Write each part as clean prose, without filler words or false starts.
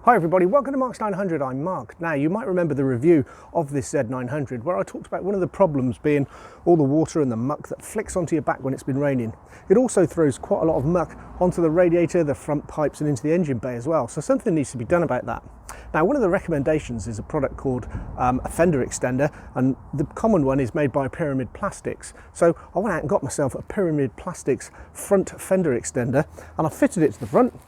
Hi everybody, welcome to Mark's 900, I'm Mark. Now you might remember the review of this Z900 where I talked about one of the problems being all the water and the muck that flicks onto your back when it's been raining. It also throws quite a lot of muck onto the radiator, the front pipes and into the engine bay as well, so something needs to be done about that. Now one of the recommendations is a product called a Fender extender, and the common one is made by Pyramid Plastics. So I went out and got myself a Pyramid Plastics front fender extender and I fitted it to the front.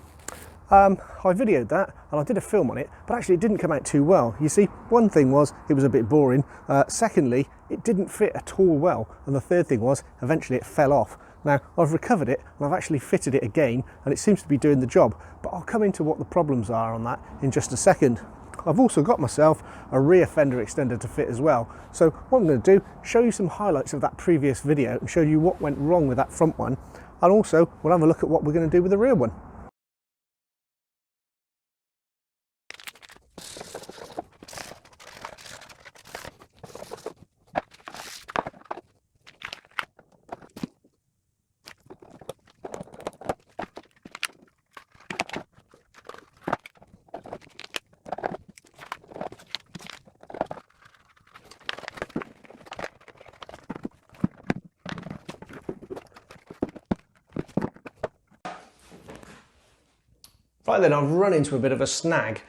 I videoed that and I did a film on it, but actually it didn't come out too well. You see, one thing was it was a bit boring. Secondly, it didn't fit at all well. And the third thing was eventually it fell off. Now I've recovered it and I've actually fitted it again and it seems to be doing the job, but I'll come into what the problems are on that in just a second. I've also got myself a rear fender extender to fit as well. So what I'm going to do, show you some highlights of that previous video and show you what went wrong with that front one. And also we'll have a look at what we're going to do with the rear one. Right then, I've run into a bit of a snag.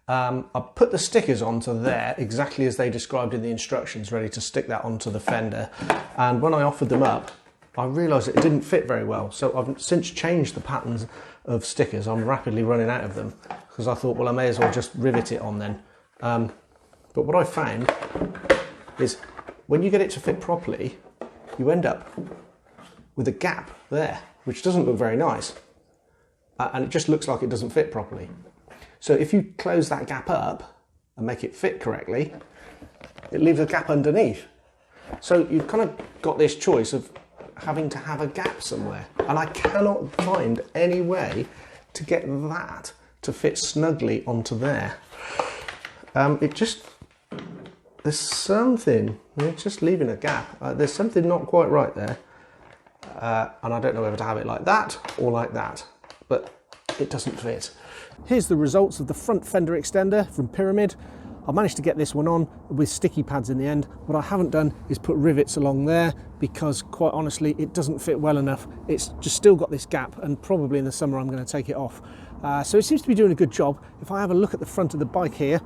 I put the stickers onto there exactly as they described in the instructions, ready to stick that onto the fender. And when I offered them up, I realised it didn't fit very well. So I've since changed the patterns of stickers. I'm rapidly running out of them because I thought, well, I may as well just rivet it on then. But what I found is when you get it to fit properly, you end up with a gap there, which doesn't look very nice. And it just looks like it doesn't fit properly. So if you close that gap up and make it fit correctly, it leaves a gap underneath. So you've kind of got this choice of having to have a gap somewhere. And I cannot find any way to get that to fit snugly onto there. There's something, it's just leaving a gap. There's something not quite right there. And I don't know whether to have it like that or like that. But it doesn't fit. Here's the results of the front fender extender from Pyramid. I managed to get this one on with sticky pads in the end. What I haven't done is put rivets along there because quite honestly it doesn't fit well enough. It's just still got this gap and probably in the summer I'm going to take it off. So it seems to be doing a good job. If I have a look at the front of the bike here,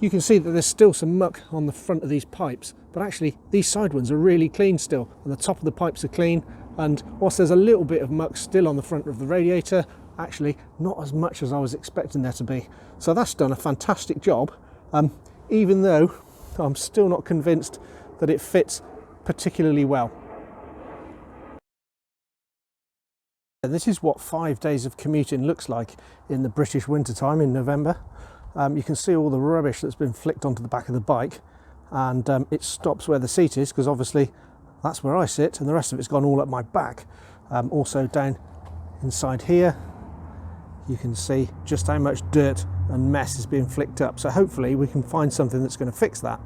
you can see that there's still some muck on the front of these pipes, but actually these side ones are really clean still and the top of the pipes are clean. And whilst there's a little bit of muck still on the front of the radiator, actually not as much as I was expecting there to be. So that's done a fantastic job, even though I'm still not convinced that it fits particularly well. And this is what 5 days of commuting looks like in the British wintertime in November. You can see all the rubbish that's been flicked onto the back of the bike, and it stops where the seat is because obviously that's where I sit and the rest of it's gone all up my back. Also down inside here you can see just how much dirt and mess is being flicked up, so hopefully we can find something that's going to fix that.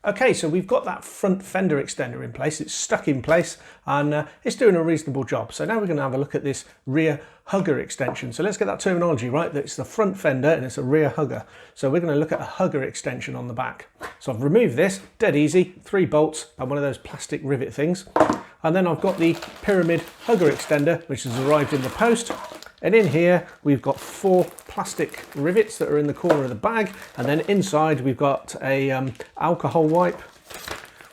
Okay, so we've got that front fender extender in place. It's stuck in place and it's doing a reasonable job. So now we're going to have a look at this rear hugger extension. So let's get that terminology right. It's the front fender and it's a rear hugger. So we're going to look at a hugger extension on the back. So I've removed this, dead easy, 3 bolts and one of those plastic rivet things. And then I've got the Pyramid hugger extender, which has arrived in the post. And in here, we've got 4 plastic rivets that are in the corner of the bag. And then inside, we've got a alcohol wipe.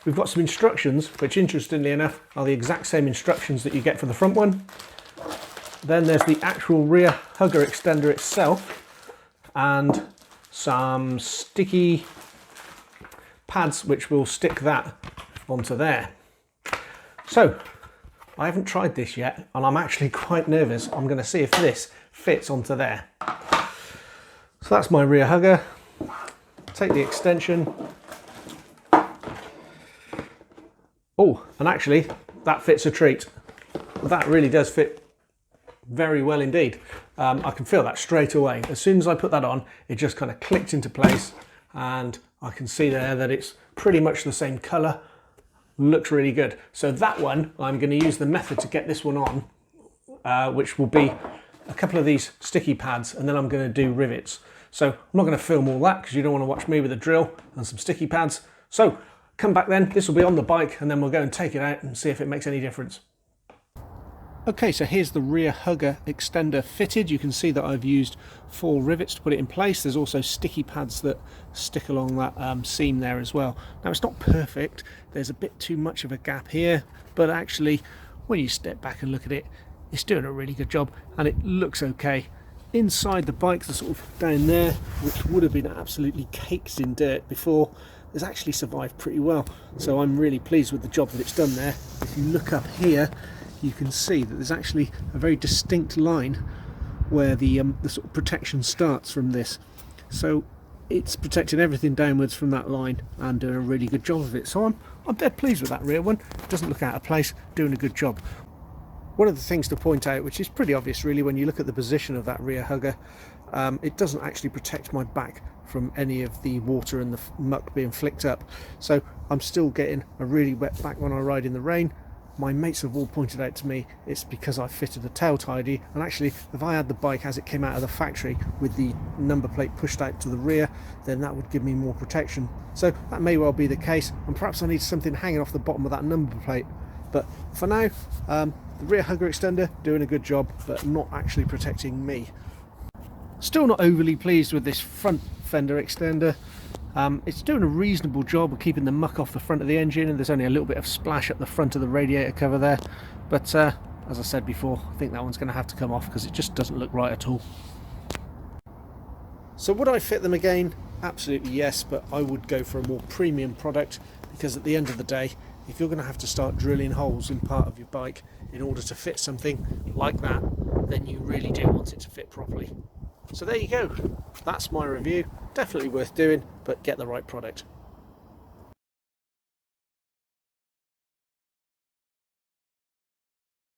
We've got some instructions, which interestingly enough, are the exact same instructions that you get for the front one. Then there's the actual rear hugger extender itself and some sticky pads, which will stick that onto there. So, I haven't tried this yet and I'm actually quite nervous. I'm going to see if this fits onto there. So that's my rear hugger. Take the extension. Oh, and actually that fits a treat. That really does fit very well indeed. I can feel that straight away. As soon as I put that on, it just kind of clicked into place and I can see there that it's pretty much the same colour. Looks really good. So that one, I'm going to use the method to get this one on, which will be a couple of these sticky pads, and then I'm going to do rivets. So I'm not going to film all that because you don't want to watch me with a drill and some sticky pads. So come back then, this will be on the bike, and then we'll go and take it out and see if it makes any difference. Okay, so here's the rear hugger extender fitted. You can see that I've used 4 rivets to put it in place. There's also sticky pads that stick along that seam there as well. Now it's not perfect, there's a bit too much of a gap here, but actually when you step back and look at it, it's doing a really good job and it looks okay. Inside the bike, the sort of down there, which would have been absolutely caked in dirt before, has actually survived pretty well. So I'm really pleased with the job that it's done there. If you look up here, you can see that there's actually a very distinct line where the sort of protection starts from this. So it's protecting everything downwards from that line and doing a really good job of it. So I'm dead pleased with that rear one. It doesn't look out of place, doing a good job. One of the things to point out, which is pretty obvious really when you look at the position of that rear hugger, it doesn't actually protect my back from any of the water and the muck being flicked up. So I'm still getting a really wet back when I ride in the rain. My mates have all pointed out to me it's because I fitted a tail tidy, and actually if I had the bike as it came out of the factory with the number plate pushed out to the rear, then that would give me more protection. So that may well be the case, and perhaps I need something hanging off the bottom of that number plate. But for now, the rear hugger extender doing a good job, but not actually protecting me. Still not overly pleased with this front fender extender. It's doing a reasonable job of keeping the muck off the front of the engine, and there's only a little bit of splash at the front of the radiator cover there, but as I said before, I think that one's going to have to come off because it just doesn't look right at all. So would I fit them again? Absolutely yes, but I would go for a more premium product, because at the end of the day, if you're going to have to start drilling holes in part of your bike in order to fit something like that, then you really do want it to fit properly. So there you go, that's my review. Definitely worth doing, but get the right product.